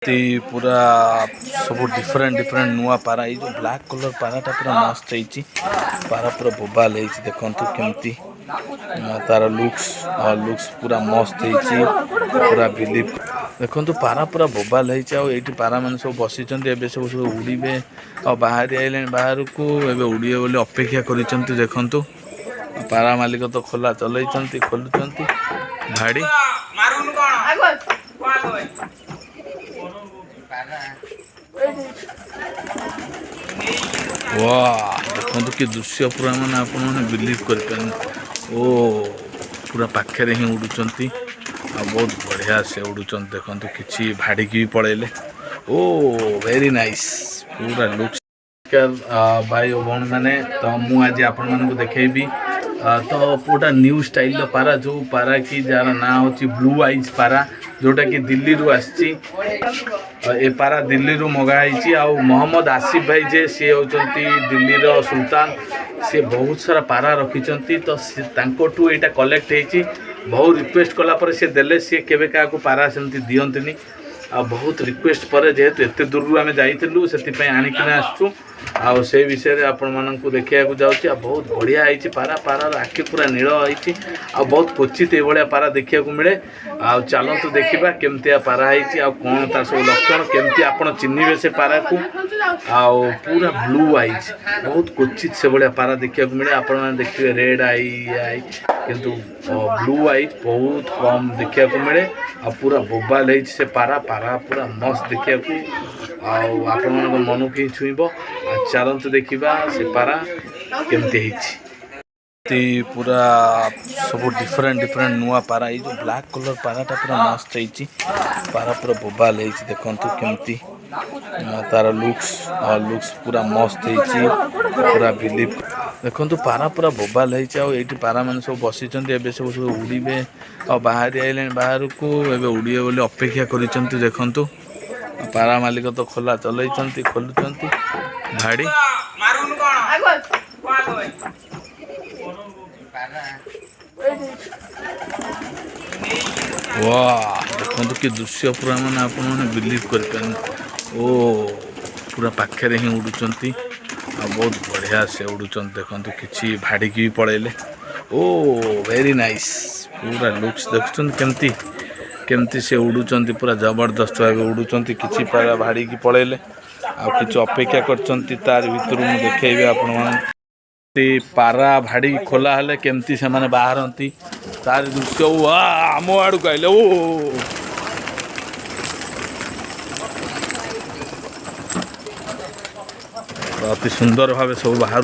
पूरा सब different different नुआ पारा ये जो ब्लैक कलर पाराटा पूरा मस्त है। पारा पूरा बोबाल है देखु केमती तार लुक्स पूरा मस्त है पूरा बिलीव देखु पारा पूरा बोबाल है। पारा मैंने सब बसी सब सब उड़े और बाहरी आइले बाहर को उड़े बोली अपेक्षा कर देखु पारा मालिक तो खोला चल खोलुं गाड़ी वाह देखो कि दृश्य पूरा माने आपने बिलीव कर ओ पूरा पाखे ही उड़ुचंती आ बहुत बढ़िया से उड़ुचंत देखो किसी भाड़ी की भी पड़ेले ओ वेरी नाइस पूरा लुक्स भाई और भौणी मैंने तो मुझे आपण मानक देखेबी तो पूरा न्यू स्टाइल पारा जो पारा की जार ना हो ब्लू आइज पारा जोटा कि दिल्ली रु आसी ए पारा दिल्ली रु मगाई आ मोहम्मद आसिफ भाई जे सी होचंती दिल्ली रो सुल्तान सी बहुत सारा पारा रखिचंती तो तांकोठू एटा कलेक्ट हेची बहुत रिक्वेस्ट कला पर से देले सी केबे का को पारा सेमती दियंतनी आ बहुत रिक्वेस्ट पर जेहेतु एते दूर आमे जाइथिलु सेति पय आनिकिना आसछु आ से विषय रे आपण माननकु देखिया को जाउची आ बहुत बढ़िया आइची पारा पारार आखि पूरा नील आइची आ बहुत क्वचित ए भलिया पारा देखिया को मिले आ चलंतु देखिबा केमतिया पारा आइची आ कोन तार सब लक्षण केमति आपण चिन्हिबे से पारा को आ पूरा ब्लू आइज बहुत क्वचित से भलिया पारा देखिया को मिले आपण माने देखिबे रेड आई किंतु ब्लू आइज बहुत कम देखिया को मिले आ पूरा बोबाल है से पारा पारा पूरा मस्त देखिया को आपण मन के छुईब चलते देखा से पारा केमती पूरा सब डिफरेंट डिफरेंट नुआ पारा ये जो ब्लैक कलर पाराटा पूरा मस्त है। पारा पूरा बोबाल है देखु केमती तार लुक्स पूरा मस्त है पूरा बिलीव देखु पारा पूरा बोबाल है। पारा मैंने सब बसी सब सब उड़े और बाहरी आइले बाहर को उड़े बोली अपेक्षा कर देखु पारा मालिक तो खोला चल खोलुं गाड़ी वाह देखो कि दृश्य पूरा माने आपने बिलीव कर ओ पूरा पाखे ही उड़ुचंती आ बहुत बढ़िया से उड़ुचंत देखो किसी भाड़ी की भी पड़ेले ओ वेरी नाइस पूरा लुक्स देखुन केमती केमती से उड़ुचंती पूरा जबरदस्त भाव उड़ुचंती किसी पारा भाड़ी की पड़ेले आ किसी अपेक्षा करचंती तार भीतर मु देखैबे आपण माने पारा भाड़ी खोला हेले केमती से माने बाहरंती तार दृश्य आम आड़ू कहले ओ अति सुंदर भाव सब बाहर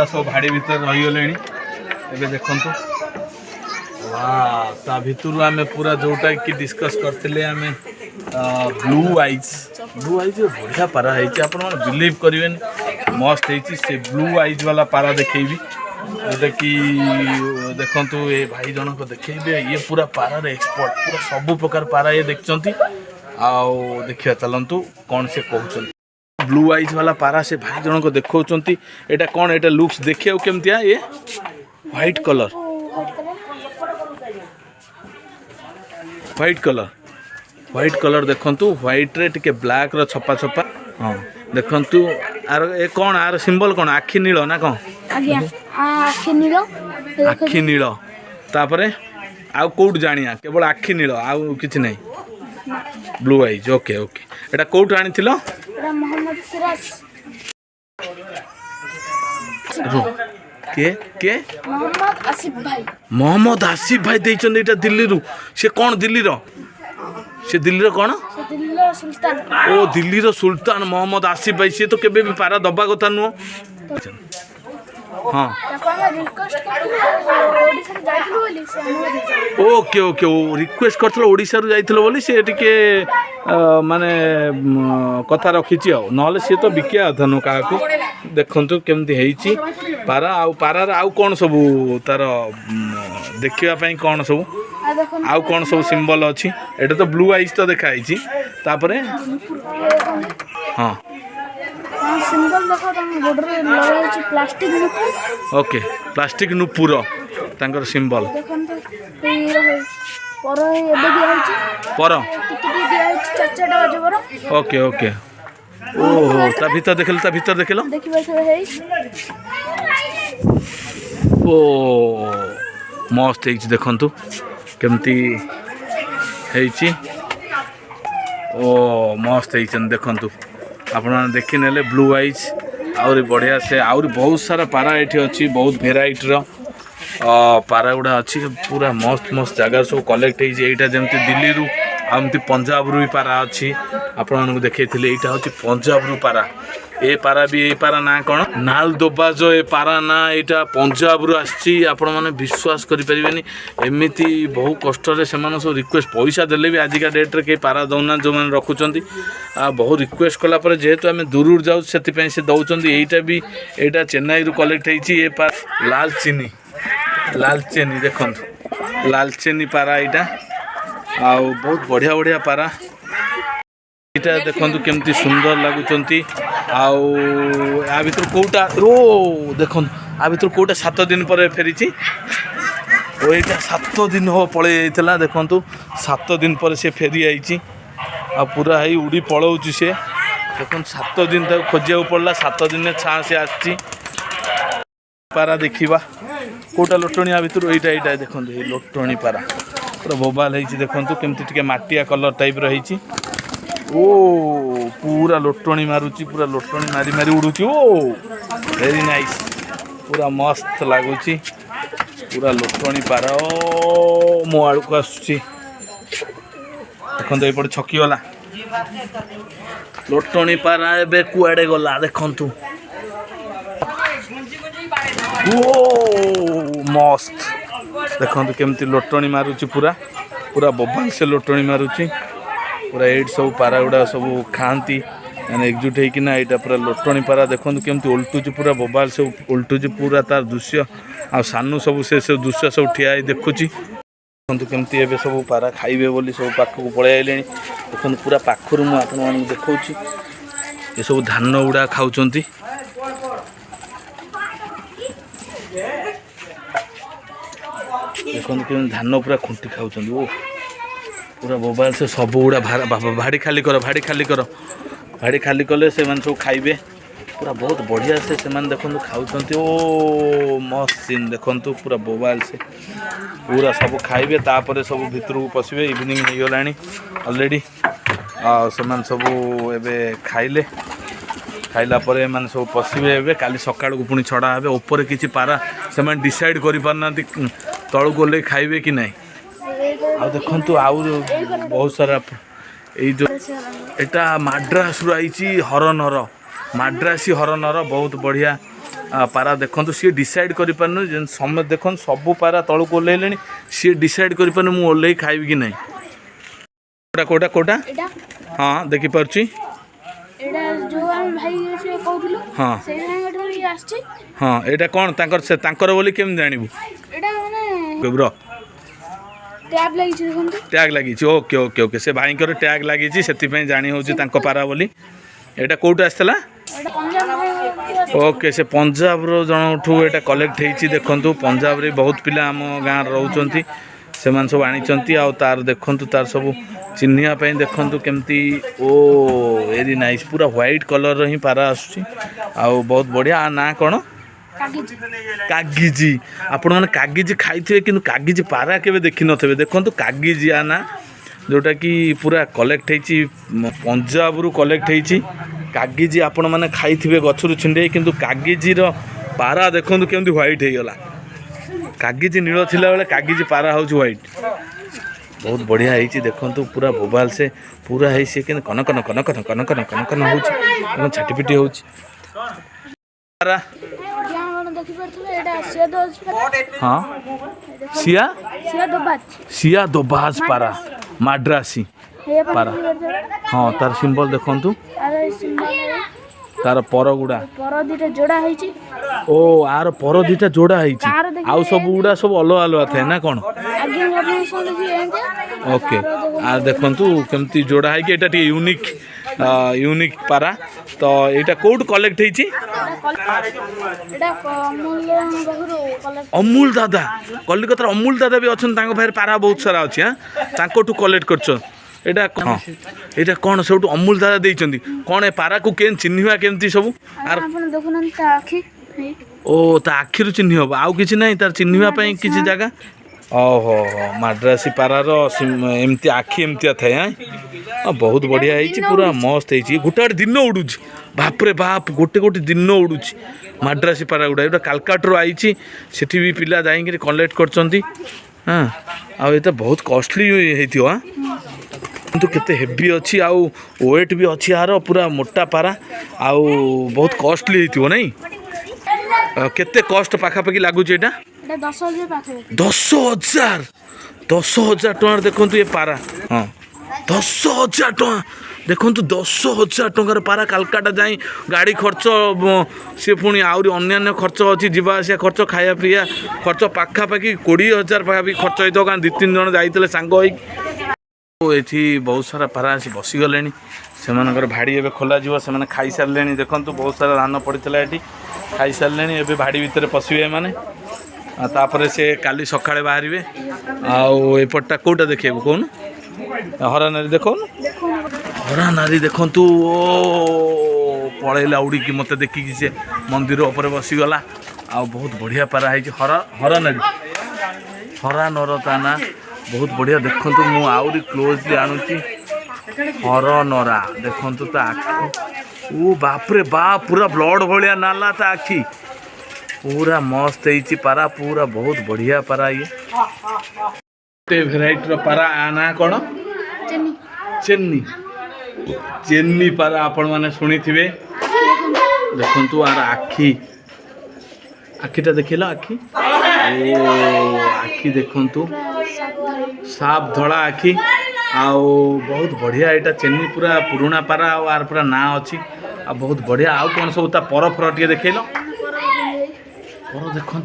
सब भाड़ी भीतर रही गले देखु ता भितर आम पूरा जोटा कि डिस्कस करते आम ब्लू आइज बढ़िया पारा है आप बिलीव करें मस्त है ब्लू आइज वाला पारा देखेबी जोटा कि देखु ये भाई जनक देखेबे ये पूरा पारार एक्सपर्ट पूरा सब प्रकार पारा ये देखते आओ देखिए चलतु कौन से कहते ब्लू आइज वाला पारा से भाई जनक देखते एटा कौन एटा लुक्स देखिए केमतिया ये व्हाइट कलर व्हाइट कलर देखंतु व्हाइट रे टिके ब्लैक रो छपा छपा हां देखंतु आर ए कोन आर सिंबल कोन आखि नीलो ना कोन आज्ञा आखि नीलो तापरे आउ कोड जानिया केवल आखि नीलो आउ किछ नै ब्लू आइज ओके ओके एटा कोड आनी थिलो एटा मोहम्मद सिराज के मोहम्मद आसिफ भाई देइछन एटा दिल्ली रु से कोन दिल्ली रो से दिल्ली रो कोन दिल्ली रो सुल्तान ओ दिल्ली रो सुल्तान मोहम्मद आसिफ भाई से तो केबे भी पारा दबा कथा नु हां ओके ओके ओ रिक्वेस्ट करथलो ओडिसा रु जाइथलो बोली से टिके माने कथा रखिची आ नले से तो बिकिया धनु का को देखंतु केमती हेची पारा आउ पारार आउ कोन सब तार देखिया पई कोन सब आउ कोन सब सिंबल अछि एटा तो ब्लू आइज तो देखाइची तापरे हां सिंबल देखो तम बॉर्डर लगाइ छी plastic Nupur okay plastic Nupur तांकर सिंबल देखन तो पर एबे दिया होची पर टिके दिया होची 4-4 बजे पर ओके ओके ओहो ता भीतर देखल देखिबा से हेई ओ मस्त ହେଇଛି ଦେଖନ୍ତୁ କେମିତି ହେଇଛି ଓ ମସ୍ତ ହେଇଛନ୍ତି ଦେଖନ୍ତୁ ଆପଣମାନେ ଦେଖିନେଲେ ବ୍ଲୁ ଆଇଜ୍ ଆହୁରି ବଢ଼ିଆ ସେ ଆହୁରି ବହୁତ ସାରା ପାରା ଏଠି ଅଛି ବହୁତ ଭେରାଇଟିର ପାରା ଗୁଡ଼ା ଅଛି ପୁରା ମସ୍ତ ମସ୍ତ ଜାଗାରୁ ସବୁ କଲେକ୍ଟ ହେଇଛି ଏଇଟା ଯେମିତି ଦିଲ୍ଲୀରୁ ଆଉ ଏମିତି ପଞ୍ଜାବରୁ ବି ପାରା ଅଛି ଆପଣମାନଙ୍କୁ ଦେଖେଇଥିଲି ଏଇଟା ହେଉଛି ପଞ୍ଜାବରୁ ପାରା ଏ ପାରା ବି ଏଇ ପାରା ନାଁ କ'ଣ ନାଲ ଦୋବାଜ ଏ ପାରା ନାଁ ଏଇଟା ପଞ୍ଜାବରୁ ଆସିଛି ଆପଣମାନେ ବିଶ୍ୱାସ କରିପାରିବେନି ଏମିତି ବହୁ କଷ୍ଟରେ ସେମାନେ ସବୁ ରିକ୍ୱେଷ୍ଟ ପଇସା ଦେଲେ ବି ଆଜିକା ଡେଟ୍ରେ କେହି ପାରା ଦେଉନାହାନ୍ତି ଯେଉଁମାନେ ରଖୁଛନ୍ତି ଆଉ ବହୁ ରିକ୍ୱେଷ୍ଟ କଲା ପରେ ଯେହେତୁ ଆମେ ଦୂରରୁ ଯାଉଛୁ ସେଥିପାଇଁ ସେ ଦେଉଛନ୍ତି ଏଇଟା ଚେନ୍ନାଇରୁ କଲେକ୍ଟ ହେଇଛି ଏ ପାରା ଲାଲଚେନି ଦେଖନ୍ତୁ ଲାଲଚେନି ପାରା ଏଇଟା ଆଉ ବହୁତ ବଢ଼ିଆ ବଢ଼ିଆ ପାରା ଏଇଟା ଦେଖନ୍ତୁ କେମିତି ସୁନ୍ଦର ଲାଗୁଛନ୍ତି ଆଉ ଆ ଭିତରୁ କେଉଁଟା ଦେଖନ୍ତୁ ଆ ଭିତରୁ କେଉଁଟା 7 ଦିନ ପରେ ଫେରିଛି ଓ ଏଇଟା 7 ଦିନ ହେବ ପଳେଇ ଯାଇଥିଲା ଦେଖନ୍ତୁ 7 ଦିନ ପରେ ସେ ଫେରି ଯାଇଛି ଆଉ ପୁରା ହେଇ ଉଡ଼ି ପଳାଉଛି ସେ ଦେଖନ୍ତୁ 7 ଦିନ ତାକୁ ଖୋଜିବାକୁ ପଡ଼ିଲା 7 ଦିନରେ ସେ ଆସିଛି ପାରା ଦେଖିବା କେଉଁଟା ଲୋଟଣୀ ଆ ଭିତରୁ ଏଇଟା ଦେଖନ୍ତୁ ଏଇ ଲୋଟଣୀ ପାରା ପୁରା ବୋବାଲ ହେଇଛି ଦେଖନ୍ତୁ କେମିତି ଟିକେ ମାଟିଆ କଲର୍ ଟାଇପ୍ର ହେଇଛି ଓ ପୁରା ଲୋଟଣୀ ମାରୁଛି ପୁରା ଲୋଟଣୀ ମାରି ମାରି ଉଡ଼ୁଛି ଓ ଭେରି ନାଇସ୍ ପୁରା ମସ୍ତ ଲାଗୁଛି ପୁରା ଲୋଟଣୀ ପାରା ମୋ ଆଡ଼କୁ ଆସୁଛି ଦେଖନ୍ତୁ ଏଇପଟେ ଛକିଗଲା ଲୋଟଣୀ ପାରା ଏବେ କୁଆଡ଼େ ଗଲା ଦେଖନ୍ତୁ ଓ ମସ୍ତ ଦେଖନ୍ତୁ କେମିତି ଲୋଟଣୀ ମାରୁଛି ପୁରା ବୋବାଲ ସେ ଲୋଟଣୀ ମାରୁଛି ପୁରା ଏଇଠି ସବୁ ପାରା ଗୁଡ଼ା ସବୁ ଖାଆନ୍ତି ମାନେ ଏକଜୁଟ ହେଇକିନା ଏଇଟା ପୁରା ଲୋଟଣୀ ପାରା ଦେଖନ୍ତୁ କେମିତି ଓଲଟୁଛି ପୁରା ବୋବାଲ ସବୁ ଓଲଟୁଛି ପୁରା ତାର ଦୃଶ୍ୟ ଆଉ ସାନୁ ସବୁ ସେ ଦୃଶ୍ୟ ସବୁ ଠିଆ ହେଇ ଦେଖୁଛି ଦେଖନ୍ତୁ କେମିତି ଏବେ ସବୁ ପାରା ଖାଇବେ ବୋଲି ସବୁ ପାଖକୁ ପଳେଇ ଆଇଲେଣି ଦେଖନ୍ତୁ ପୁରା ପାଖରୁ ମୁଁ ଆପଣମାନଙ୍କୁ ଦେଖାଉଛି ଏସବୁ ଧାନ ଗୁଡ଼ା ଖାଉଛନ୍ତି ଦେଖନ୍ତୁ କେମିତି ଧାନ ପୁରା ଖୁଣ୍ଟି ଖାଉଛନ୍ତି ଓ ପୁରା ବୋବାଲ ସେ ସବୁ ଗୁଡ଼ା ଭାଡ଼ି ଖାଲି କଲେ ସେମାନେ ସବୁ ଖାଇବେ ପୁରା ବହୁତ ବଢ଼ିଆ ସେମାନେ ଦେଖନ୍ତୁ ଖାଉଛନ୍ତି ଓ ମସ୍ତ ସିନ୍ ଦେଖନ୍ତୁ ପୁରା ବୋବାଲ ସେ ପୁରା ସବୁ ଖାଇବେ ତାପରେ ସବୁ ଭିତରକୁ ପଶିବେ ଇଭିନିଂ ହେଇଗଲାଣି ଅଲରେଡ଼ି ଆଉ ସେମାନେ ସବୁ ଏବେ ଖାଇଲା ପରେ ଏମାନେ ସବୁ ପଶିବେ ଏବେ କାଲି ସକାଳକୁ ପୁଣି ଛଡ଼ା ହେବେ ଉପରେ କିଛି ପାରା ସେମାନେ ଡିସାଇଡ଼୍ କରିପାରୁନାହାନ୍ତି ତଳକୁ ଓହ୍ଲେଇ ଖାଇବେ କି ନାହିଁ ଆଉ ଦେଖନ୍ତୁ ଆଉ ବହୁତ ସାରା ଏଇ ଯେଉଁ ଏଇଟା ମାଡ୍ରାସରୁ ଆଇଛି ମାଡ୍ରାସୀ ହରନର ବହୁତ ବଢ଼ିଆ ପାରା ଦେଖନ୍ତୁ ସିଏ ଡିସାଇଡ଼୍ କରିପାରୁନି ସମସ୍ତେ ଦେଖନ୍ତୁ ସବୁ ପାରା ତଳକୁ ଓହ୍ଲେଇଲେଣି ସିଏ ଡିସାଇଡ଼୍ କରିପାରୁନି ମୁଁ ଓହ୍ଲେଇ ଖାଇବି କି ନାହିଁ କୋଉଟା ହଁ ଦେଖିପାରୁଛି ହଁ ହଁ ଏଇଟା କ'ଣ ତାଙ୍କର ବୋଲି କେମିତି ଜାଣିବୁ ট্যাগ লাগিছে ওকে ସେ ଭାଇଙ୍କର ଟ୍ୟାଗ୍ ଲାଗିଛି ସେଥିପାଇଁ ଜାଣି ହେଉଛି ତାଙ୍କ ପାରା ବୋଲି ଏଇଟା କେଉଁଠୁ ଆସିଥିଲା ଓକେ ସେ ପଞ୍ଜାବର ଜଣଠୁ ଏଇଟା କଲେକ୍ଟ ହେଇଛି ଦେଖନ୍ତୁ ପଞ୍ଜାବରେ ବହୁତ ପିଲା ଆମ ଗାଁରେ ରହୁଛନ୍ତି ସେମାନେ ସବୁ ଆଣିଛନ୍ତି ଆଉ ତାର ଦେଖନ୍ତୁ ତାର ସବୁ ଚିହ୍ନିବା ପାଇଁ ଦେଖନ୍ତୁ କେମିତି ଭେରି ନାଇସ୍ ପୁରା ହ୍ୱାଇଟ୍ କଲର୍ର ହିଁ ପାରା ଆସୁଛି ଆଉ ବହୁତ ବଢ଼ିଆ ନାଁ କ'ଣ କାଗିଜି ଆପଣମାନେ କାଗିଜି ଖାଇଥିବେ କିନ୍ତୁ କାଗିଜି ପାରା କେବେ ଦେଖିନଥିବେ ଦେଖନ୍ତୁ କାଗିଜି ନା ଯେଉଁଟାକି ପୁରା କଲେକ୍ଟ ହେଇଛି ପଞ୍ଜାବରୁ କଲେକ୍ଟ ହେଇଛି କାଗିଜି ଆପଣମାନେ ଖାଇଥିବେ ଗଛରୁ ଛିଣ୍ଡେଇ କିନ୍ତୁ କାଗିଜିର ପାରା ଦେଖନ୍ତୁ କେମିତି ହ୍ୱାଇଟ୍ ହେଇଗଲା କାଗିଜି ନୀଳ ଥିଲାବେଳେ କାଗିଜି ପାରା ହେଉଛି ହ୍ୱାଇଟ୍ ବହୁତ ବଢ଼ିଆ ହେଇଛି ଦେଖନ୍ତୁ ପୁରା ବୋବାଲ ସେ ପୁରା ହେଇ ସେ କିନ୍ତୁ କନକନ ହେଉଛି ଛାଟିପିଟି ହେଉଛି ପାରା ହଁ ସିଆ ଦୋବାଜ ପାରା ମାଡ୍ରାସୀ ପାରା ହଁ ତାର ସିମ୍ବଲ ଦେଖନ୍ତୁ ତାର ପର ଗୁଡ଼ା ଆର ପର ଦିଟା ଯୋଡ଼ା ହେଇଛି ଆଉ ସବୁ ଗୁଡ଼ା ସବୁ ଅଲଗା ଥାଏ ନା କ'ଣ ଓକେ ଦେଖନ୍ତୁ କେମିତି ଯୋଡ଼ା ହେଇକି ଏଇଟା ଟିକେ ୟୁନିକ୍ ପାରା तो यहाँ कौट कलेक्ट होती अमूल दादा कलिकतार अमूल दादा भी अच्छा पाखे पारा बहुत सारा अच्छी हाँ तांको कलेक्ट कर हाँ यहाँ कौन सब अमूल दादा देती कौन ए पारा को के चिन्हवा केमती सब ओ ता आखिर चिन्ह हम आउ कि ना तार चिन्हवाई किसी जगह ओहो मद्रासी पारार एमती आखि एमती थाए हाँ बहुत बढ़िया है पूरा मस्त है गोटे गोटे दिन उड़ू बापरे बाप गोटे गोटे दिन उड़ू मद्रासी पारा गुड़ा ये कालकाटू आई से भी पिला जा कलेक्ट कर हाँ आउ ये बहुत कॉस्टली होती हाँ किंतु केते हेवी अच्छी आउ वेट भी अच्छी यार पूरा मोटा पारा आउ बहुत कॉस्टली होती नहीं केते कॉस्ट पाखापाखि लगुच यहाँ 10,000 टଙ୍କା देखु ये पारा हाँ 10,000 टଙ୍କା देखु 10,000 टଙ୍କାର पारा कालकाटा जाई गाड़ी खर्च सी पुणी आहरी अन्य खर्च अच्छी जावास खर्च खाया पीया खर्च पाखापाखि 20,000 पाखापाखि खर्च होता कारण 2-3 जन जाते सांग ये बहुत सारा पारा आसी बसीगले से भाड़ी एवं खोल से खाई सारे देखु बहुत सारा धान पड़ता ये खाई सारे ए भाड़ी भितर पशिबे एमाने तापर से काली सकाळे बाहर आउटा कौटा देखिए कौन हरा नारी देख हरा नारी देखु पलैला उड़ी मत देखिकी से मंदिर उपर बसीगला आ बहुत बढ़िया पारा है हरा नारी हरा नर ता ना बहुत बढ़िया देखु मु आउरी क्लोजली आणुची हर नरा देखु ता आखि ओ बापरे बाप पूरा ब्लड भलिया नाला ता आखि पूरा मस्त है पारा पूरा बहुत बढ़िया पारा ये भेराइटर पारा आना कौन चेन्नी चेन्नी पारा आपण मैंने शुणी थे देखु आर आखि आखिटा देखिल आखि ओ आखि देखु साफ धड़ा आखि आउ बहुत बढ़िया यहाँ चेन्नी पूरा पुराना पारा आर पूरा ना अच्छी आ बहुत बढ़िया आउ कौन सब पर फर टे देखल पर देखु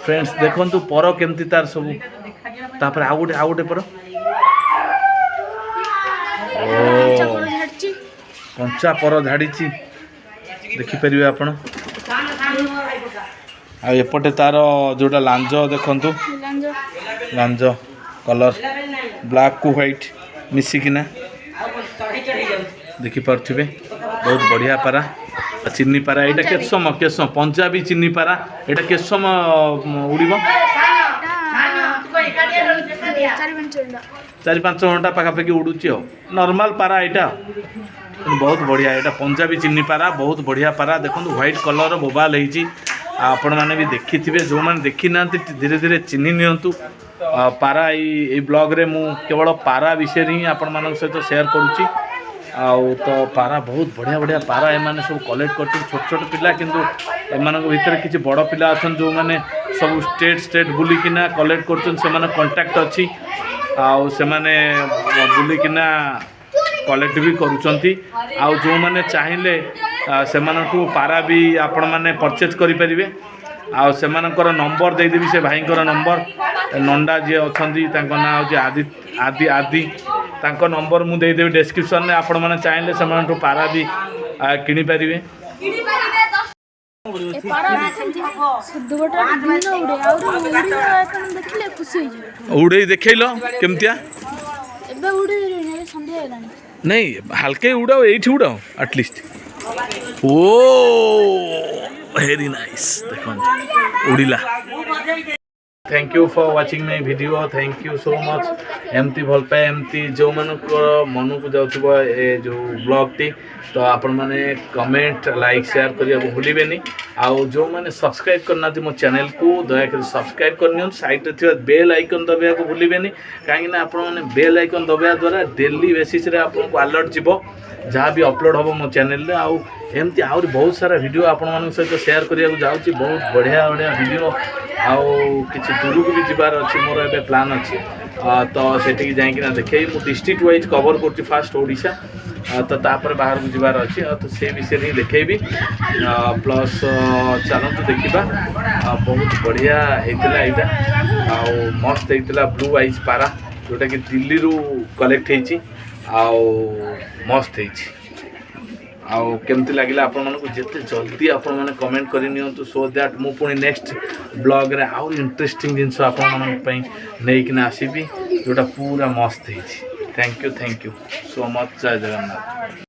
फ्रेंड्स देखु पर केमती तार सब तापर आउ गोटे पर कंचा पर झाड़ी देखिपर आप एपटे तार जोटा लांज देखु लांज कलर ब्लैक को व्हाइट मिसिकिना देखिपे बहुत बढ़िया पारा चिन्नी पारा यहाँ के समय पंजाबी चिन्नी पारा यहाँ के समय उड़ 4-5 घंटा पाखापाखि उड़ूची नॉर्मल पारा यहाँ बहुत बढ़िया यहाँ पंजाबी चिन्नी पारा बहुत बढ़िया पारा देखो व्हाइट कलर बोबाल होती आपण मैंने भी देखी थे जो मैंने देखी ना धीरे धीरे चिन्ह नियंतु पारा ये ब्लॉग रे मु केवल पारा विषय ही आपण मान सहित शेयर करुच्ची आउ तो पारा बहुत बढ़िया बढ़िया पारा एमाने सब कलेक्ट कर छोट छोट पिला किंतु एमान भितर किसी बड़ पिला अच्छा जो मैंने सब स्टेट बुलिकिना कलेक्ट कर कंटाक्ट अच्छी आउ से बुलिकिना कलेक्ट भी करुँच आउ जो मैंने चाहिए से पारा भी आपण मैंने परचेज करें आउ से नंबर देदेवी से भाई नंबर नंडा जी अच्छा ना हूँ आदि आदि आदि तांको नंबर मु देदेवी डिस्क्रिप्शन में आपण मैंने चाहिए से पारा भी किनी पारे उड़े देखल केमतिया नहीं हल्के उड़ाओ ये उड़ाओ एटलिस्ट ओ वेरी नाइस देखो उड़ीला thank you for watching my video thank you so much एमती भल पाए एमती जो मन को जाउथबो ए जो ब्लॉग टी तो आपण माने कमेंट लाइक शेयर करिया भूलिबेनी आउ जो माने सब्सक्राइब करना मो चैनल को दया कर सब्सक्राइब करनियो साइड रे थिबा बेल आइकन दबिया को भूलिबेनी काहे ना आपण माने बेल आइकन दबिया द्वारा डेली बेसिस रे आपण को अलर्ट जीवो जहाँ भी अपलोड हम मो चैनल रे आउ एमती आउरी बहुत सारा वीडियो आपण मान सहित शेयर करिया जाउची बहुत बढ़िया बढ़िया वीडियो आउ किसी दूर को भी जीवार अच्छी मोर ए प्लान अच्छी तो सेठी जाइकिना देखे मु डिस्ट्रिक्ट वाइज कवर कर फास्ट ओडिशा तो तापर बाहर को जीवार अच्छी तो से विषय ही देखेबी प्लस चलतु देखा बहुत बढ़िया होता यहाँ आउ मस्त होता ब्लू आइज पारा जोटा कि दिल्ली रू कलेक्ट होती आउ मस्त ହେଇଛି। ଆଉ କେମିତି ଲାଗିଲା ଆପଣମାନଙ୍କୁ ଯେତେ ଜଲ୍ଦି ଆପଣମାନେ କମେଣ୍ଟ କରି ନିଅନ୍ତୁ ସୋ ଦ୍ୟାଟ୍ ମୁଁ ପୁଣି ନେକ୍ସଟ ବ୍ଲଗ୍ରେ ଆହୁରି ଇଣ୍ଟରେଷ୍ଟିଂ ଜିନିଷ ଆପଣମାନଙ୍କ ପାଇଁ ନେଇକିନା ଆସିବି ଯେଉଁଟା ପୁରା ମସ୍ତ ହେଇଛି। Thank you so much. ଜୟ ଜଗନ୍ନାଥ।